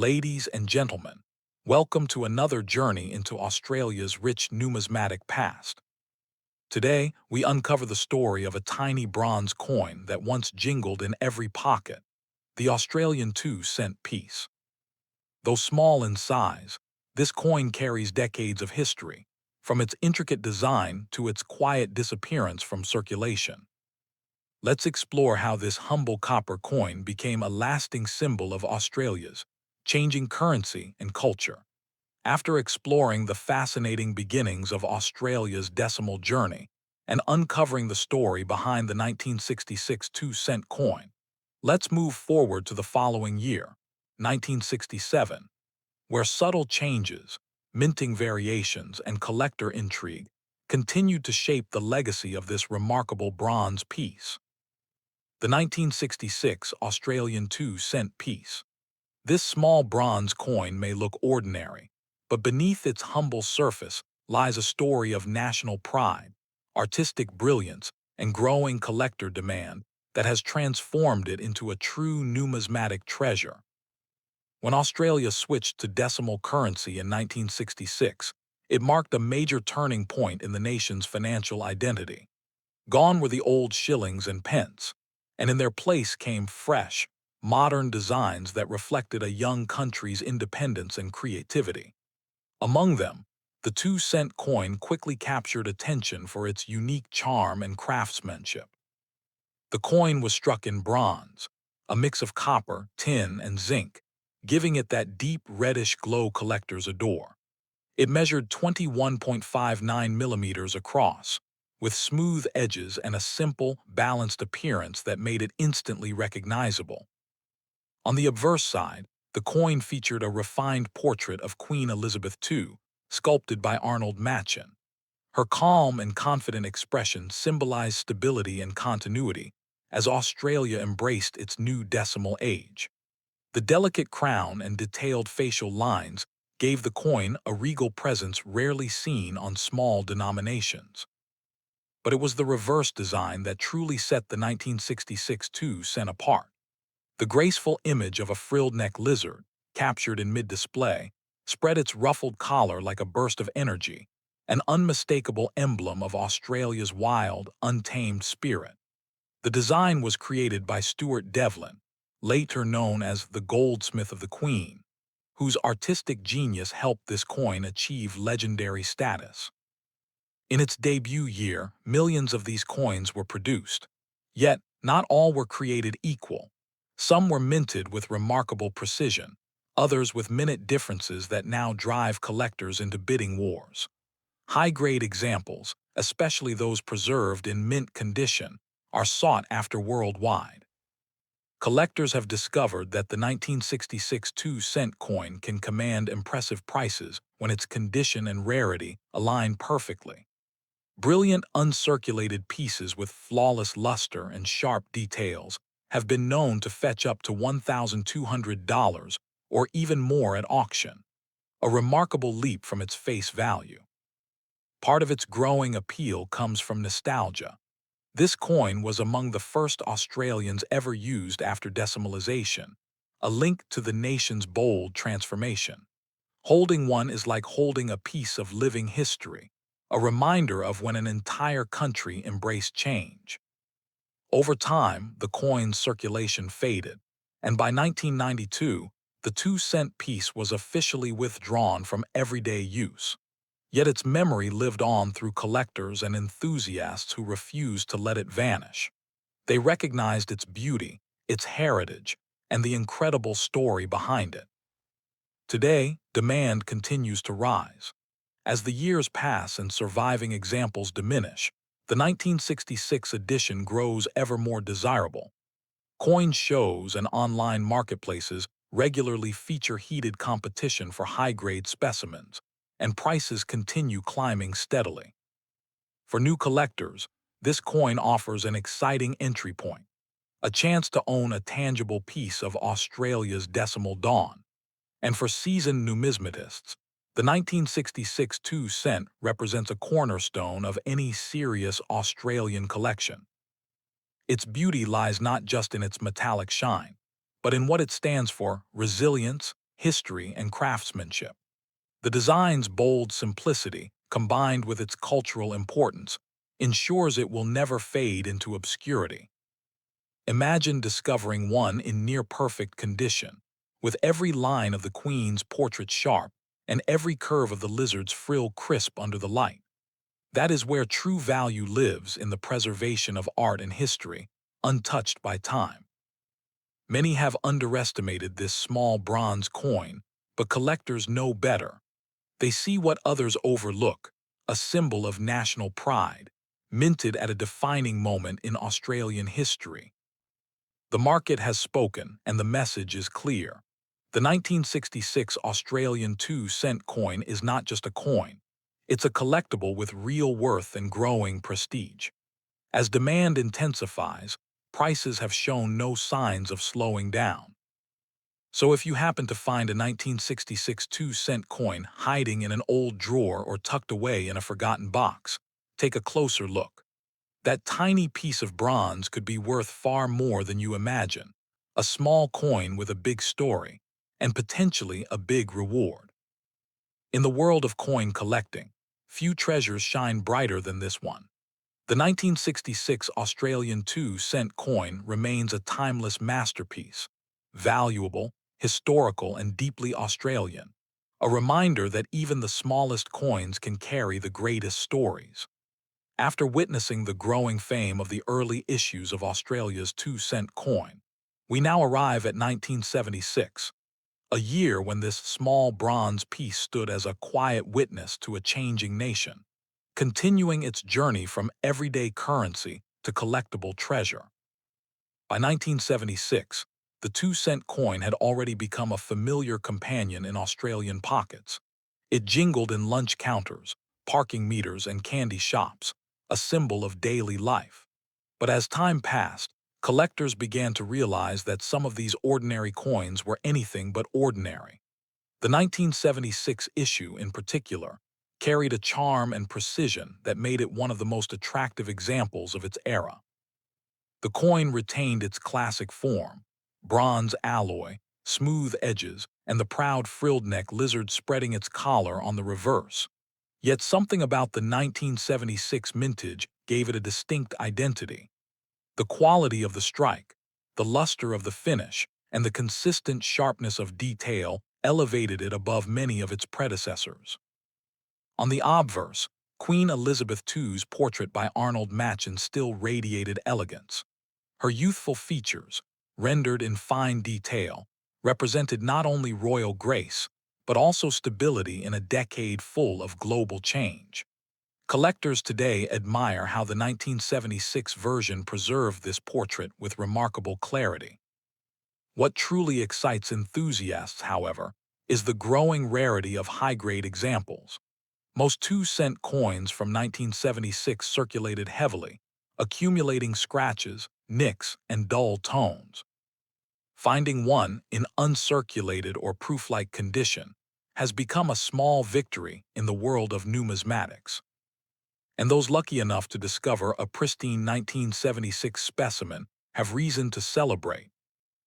Ladies and gentlemen, welcome to another journey into Australia's rich numismatic past. Today, we uncover the story of a tiny bronze coin that once jingled in every pocket, the Australian 2-cent piece. Though small in size, this coin carries decades of history, from its intricate design to its quiet disappearance from circulation. Let's explore how this humble copper coin became a lasting symbol of Australia's changing currency and culture. After exploring the fascinating beginnings of Australia's decimal journey and uncovering the story behind the 1966 2-cent coin, let's move forward to the following year, 1967, where subtle changes, minting variations, and collector intrigue continued to shape the legacy of this remarkable bronze piece. The 1966 Australian 2-cent piece. This small bronze coin may look ordinary, but beneath its humble surface lies a story of national pride, artistic brilliance, and growing collector demand that has transformed it into a true numismatic treasure. When Australia switched to decimal currency in 1966, it marked a major turning point in the nation's financial identity. Gone were the old shillings and pence, and in their place came fresh, modern designs that reflected a young country's independence and creativity. Among them, the 2-cent coin quickly captured attention for its unique charm and craftsmanship. The coin was struck in bronze, a mix of copper, tin, and zinc, giving it that deep reddish glow collectors adore. It measured 21.59 millimeters across, with smooth edges and a simple, balanced appearance that made it instantly recognizable. On the obverse side, the coin featured a refined portrait of Queen Elizabeth II, sculpted by Arnold Machin. Her calm and confident expression symbolized stability and continuity as Australia embraced its new decimal age. The delicate crown and detailed facial lines gave the coin a regal presence rarely seen on small denominations. But it was the reverse design that truly set the 1966 2-cent apart. The graceful image of a frilled-neck lizard, captured in mid-display, spread its ruffled collar like a burst of energy, an unmistakable emblem of Australia's wild, untamed spirit. The design was created by Stuart Devlin, later known as the Goldsmith of the Queen, whose artistic genius helped this coin achieve legendary status. In its debut year, millions of these coins were produced. Yet, not all were created equal. Some were minted with remarkable precision, others with minute differences that now drive collectors into bidding wars. High-grade examples, especially those preserved in mint condition, are sought after worldwide. Collectors have discovered that the 1966 2-cent coin can command impressive prices when its condition and rarity align perfectly. Brilliant uncirculated pieces with flawless luster and sharp details have been known to fetch up to $1,200 or even more at auction, a remarkable leap from its face value. Part of its growing appeal comes from nostalgia. This coin was among the first Australians ever used after decimalization, a link to the nation's bold transformation. Holding one is like holding a piece of living history, a reminder of when an entire country embraced change. Over time, the coin's circulation faded, and by 1992, the 2-cent piece was officially withdrawn from everyday use. Yet its memory lived on through collectors and enthusiasts who refused to let it vanish. They recognized its beauty, its heritage, and the incredible story behind it. Today, demand continues to rise. As the years pass and surviving examples diminish, the 1966 edition grows ever more desirable. Coin shows and online marketplaces regularly feature heated competition for high-grade specimens, and prices continue climbing steadily. For new collectors, this coin offers an exciting entry point, a chance to own a tangible piece of Australia's decimal dawn. And for seasoned numismatists, the 1966 2-cent represents a cornerstone of any serious Australian collection. Its beauty lies not just in its metallic shine, but in what it stands for: resilience, history, and craftsmanship. The design's bold simplicity, combined with its cultural importance, ensures it will never fade into obscurity. Imagine discovering one in near-perfect condition, with every line of the queen's portrait sharp and every curve of the lizard's frill crisp under the light. That is where true value lives, in the preservation of art and history, untouched by time. Many have underestimated this small bronze coin, but collectors know better. They see what others overlook, a symbol of national pride, minted at a defining moment in Australian history. The market has spoken, and the message is clear. The 1966 Australian 2-cent coin is not just a coin. It's a collectible with real worth and growing prestige. As demand intensifies, prices have shown no signs of slowing down. So if you happen to find a 1966 2-cent coin hiding in an old drawer or tucked away in a forgotten box, take a closer look. That tiny piece of bronze could be worth far more than you imagine. A small coin with a big story, and potentially a big reward. In the world of coin collecting, few treasures shine brighter than this one. The 1966 Australian 2-cent coin remains a timeless masterpiece, valuable, historical, and deeply Australian, a reminder that even the smallest coins can carry the greatest stories. After witnessing the growing fame of the early issues of Australia's 2-cent coin, we now arrive at 1976, a year when this small bronze piece stood as a quiet witness to a changing nation, continuing its journey from everyday currency to collectible treasure. By 1976, the 2-cent coin had already become a familiar companion in Australian pockets. It jingled in lunch counters, parking meters, and candy shops, a symbol of daily life. But as time passed, collectors began to realize that some of these ordinary coins were anything but ordinary. The 1976 issue, in particular, carried a charm and precision that made it one of the most attractive examples of its era. The coin retained its classic form: bronze alloy, smooth edges, and the proud frilled-neck lizard spreading its collar on the reverse. Yet something about the 1976 mintage gave it a distinct identity. The quality of the strike, the luster of the finish, and the consistent sharpness of detail elevated it above many of its predecessors. On the obverse, Queen Elizabeth II's portrait by Arnold Machin still radiated elegance. Her youthful features, rendered in fine detail, represented not only royal grace, but also stability in a decade full of global change. Collectors today admire how the 1976 version preserved this portrait with remarkable clarity. What truly excites enthusiasts, however, is the growing rarity of high-grade examples. Most 2-cent coins from 1976 circulated heavily, accumulating scratches, nicks, and dull tones. Finding one in uncirculated or proof-like condition has become a small victory in the world of numismatics. And those lucky enough to discover a pristine 1976 specimen have reason to celebrate.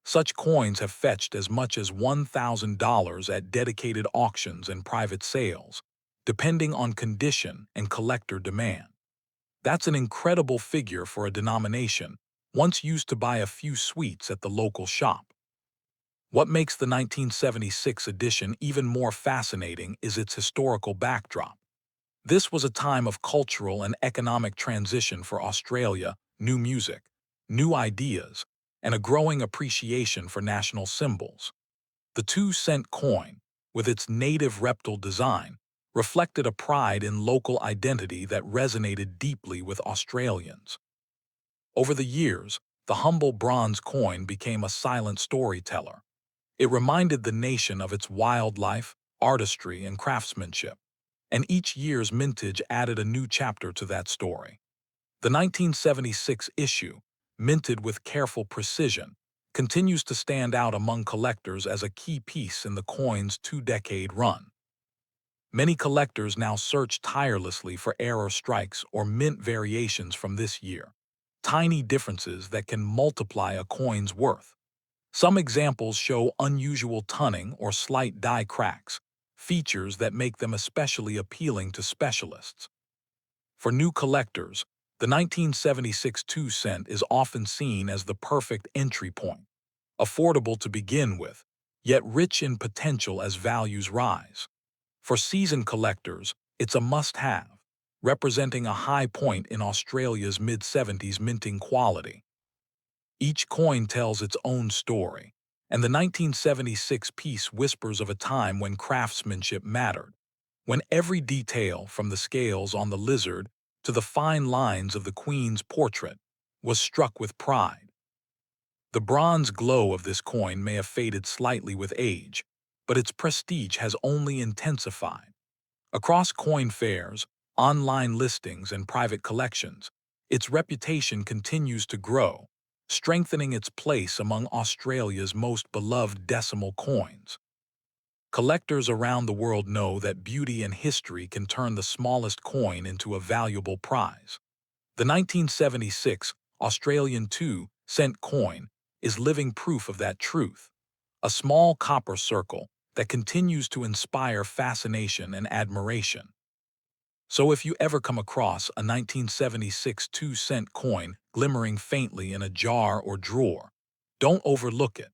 Such coins have fetched as much as $1,000 at dedicated auctions and private sales, depending on condition and collector demand. That's an incredible figure for a denomination once used to buy a few sweets at the local shop. What makes the 1976 edition even more fascinating is its historical backdrop. This was a time of cultural and economic transition for Australia: new music, new ideas, and a growing appreciation for national symbols. The 2-cent coin, with its native reptile design, reflected a pride in local identity that resonated deeply with Australians. Over the years, the humble bronze coin became a silent storyteller. It reminded the nation of its wildlife, artistry, and craftsmanship, and each year's mintage added a new chapter to that story. The 1976 issue, minted with careful precision, continues to stand out among collectors as a key piece in the coin's 2-decade run. Many collectors now search tirelessly for error strikes or mint variations from this year, tiny differences that can multiply a coin's worth. Some examples show unusual tunning or slight die cracks, features that make them especially appealing to specialists. For new collectors, the 1976 2 cent is often seen as the perfect entry point, affordable to begin with, yet rich in potential as values rise. For seasoned collectors, it's a must-have, representing a high point in Australia's mid-70s minting quality. Each coin tells its own story, and the 1976 piece whispers of a time when craftsmanship mattered, when every detail from the scales on the lizard to the fine lines of the Queen's portrait was struck with pride. The bronze glow of this coin may have faded slightly with age, but its prestige has only intensified. Across coin fairs, online listings, and private collections, its reputation continues to grow, strengthening its place among Australia's most beloved decimal coins. Collectors around the world know that beauty and history can turn the smallest coin into a valuable prize. The 1976 Australian 2 cent coin is living proof of that truth, a small copper circle that continues to inspire fascination and admiration. So if you ever come across a 1976 2 cent coin glimmering faintly in a jar or drawer, don't overlook it.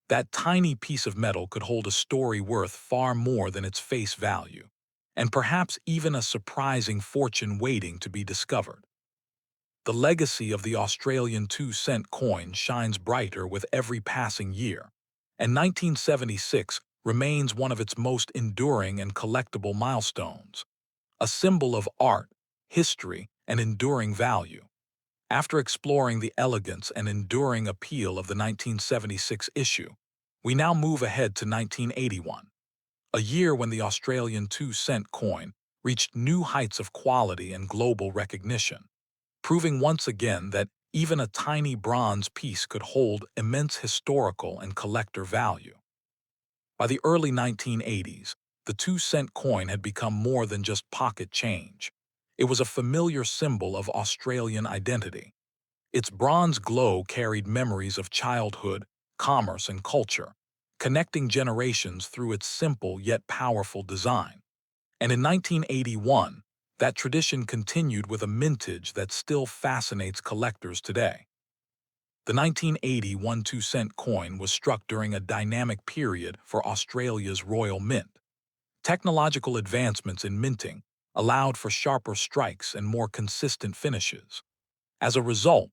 That tiny piece of metal could hold a story worth far more than its face value, and perhaps even a surprising fortune waiting to be discovered. The legacy of the Australian 2 cent coin shines brighter with every passing year, and 1976 remains one of its most enduring and collectible milestones, a symbol of art, history, and enduring value. After exploring the elegance and enduring appeal of the 1976 issue, we now move ahead to 1981, a year when the Australian 2 cent coin reached new heights of quality and global recognition, proving once again that even a tiny bronze piece could hold immense historical and collector value. By the early 1980s, the 2 cent coin had become more than just pocket change. It was a familiar symbol of Australian identity. Its bronze glow carried memories of childhood, commerce, and culture, connecting generations through its simple yet powerful design. And in 1981, that tradition continued with a mintage that still fascinates collectors today. The 1981 2 cent coin was struck during a dynamic period for Australia's Royal Mint. Technological advancements in minting allowed for sharper strikes and more consistent finishes. As a result,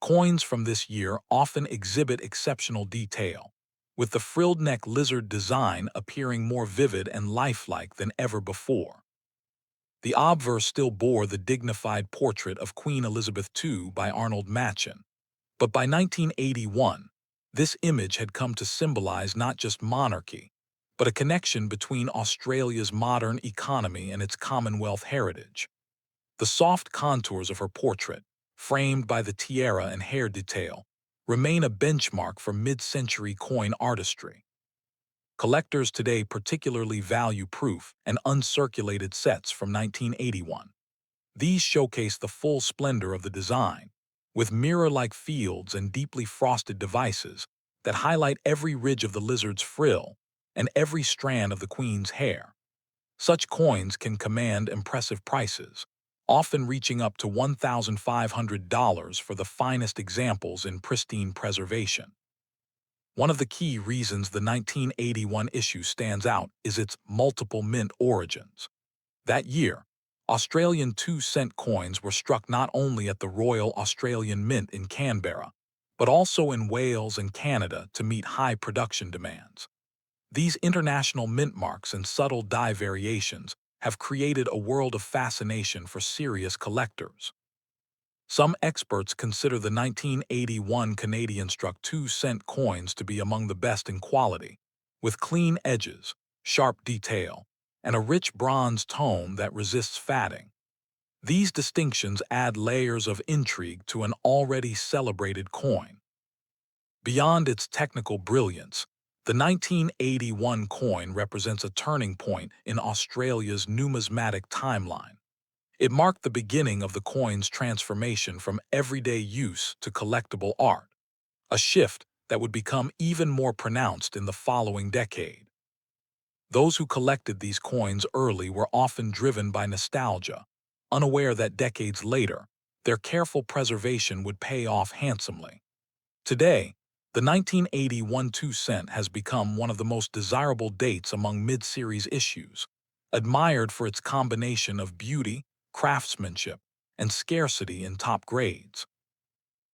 coins from this year often exhibit exceptional detail, with the frilled-neck lizard design appearing more vivid and lifelike than ever before. The obverse still bore the dignified portrait of Queen Elizabeth II by Arnold Machin, but by 1981, this image had come to symbolize not just monarchy, but a connection between Australia's modern economy and its Commonwealth heritage. The soft contours of her portrait, framed by the tiara and hair detail, remain a benchmark for mid-century coin artistry. Collectors today particularly value proof and uncirculated sets from 1981. These showcase the full splendor of the design, with mirror-like fields and deeply frosted devices that highlight every ridge of the lizard's frill and every strand of the queen's hair. Such coins can command impressive prices, often reaching up to $1,500 for the finest examples in pristine preservation. One of the key reasons the 1981 issue stands out is its multiple mint origins. That year, Australian 2 cent coins were struck not only at the Royal Australian Mint in Canberra, but also in Wales and Canada to meet high production demands. These international mint marks and subtle die variations have created a world of fascination for serious collectors. Some experts consider the 1981 Canadian-struck 2 cent coins to be among the best in quality, with clean edges, sharp detail, and a rich bronze tone that resists fatting. These distinctions add layers of intrigue to an already celebrated coin. Beyond its technical brilliance, the 1981 coin represents a turning point in Australia's numismatic timeline. It marked the beginning of the coin's transformation from everyday use to collectible art, a shift that would become even more pronounced in the following decade. Those who collected these coins early were often driven by nostalgia, unaware that decades later, their careful preservation would pay off handsomely. Today, the 1980 1 cent has become one of the most desirable dates among mid-series issues, admired for its combination of beauty, craftsmanship, and scarcity in top grades.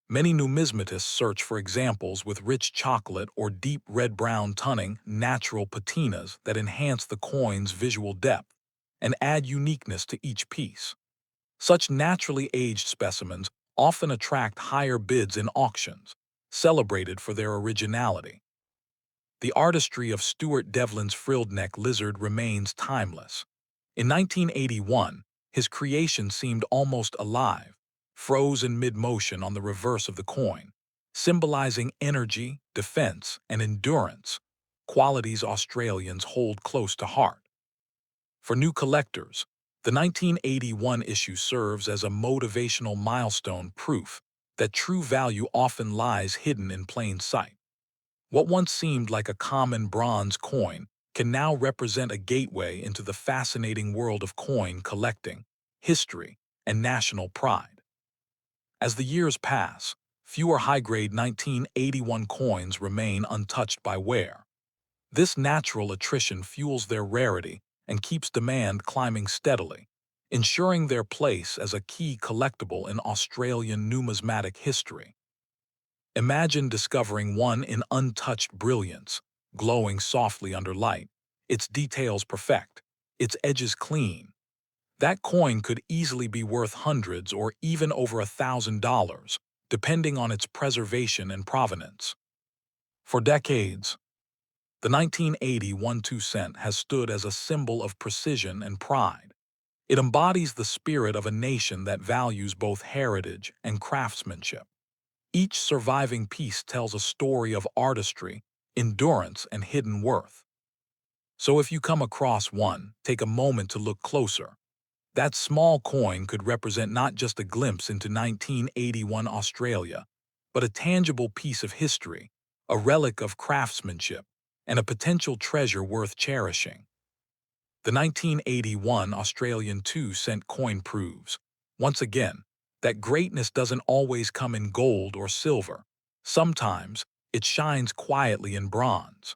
Many numismatists search for examples with rich chocolate or deep red-brown toning natural patinas that enhance the coin's visual depth and add uniqueness to each piece. Such naturally aged specimens often attract higher bids in auctions, celebrated for their originality. The artistry of Stuart Devlin's frilled-neck lizard remains timeless. In 1981, his creation seemed almost alive, froze in mid-motion on the reverse of the coin, symbolizing energy, defense, and endurance, qualities Australians hold close to heart. For new collectors, the 1981 issue serves as a motivational milestone proof that true value often lies hidden in plain sight. What once seemed like a common bronze coin can now represent a gateway into the fascinating world of coin collecting, history, and national pride. As the years pass, fewer high-grade 1981 coins remain untouched by wear. This natural attrition fuels their rarity and keeps demand climbing steadily, ensuring their place as a key collectible in Australian numismatic history. Imagine discovering one in untouched brilliance, glowing softly under light, its details perfect, its edges clean. That coin could easily be worth hundreds or even over $1,000, depending on its preservation and provenance. For decades, the 1980 1 cent has stood as a symbol of precision and pride. It embodies the spirit of a nation that values both heritage and craftsmanship. Each surviving piece tells a story of artistry, endurance, and hidden worth. So if you come across one, take a moment to look closer. That small coin could represent not just a glimpse into 1981 Australia, but a tangible piece of history, a relic of craftsmanship, and a potential treasure worth cherishing. The 1981 Australian 2 cent coin proves, once again, that greatness doesn't always come in gold or silver. Sometimes, it shines quietly in bronze.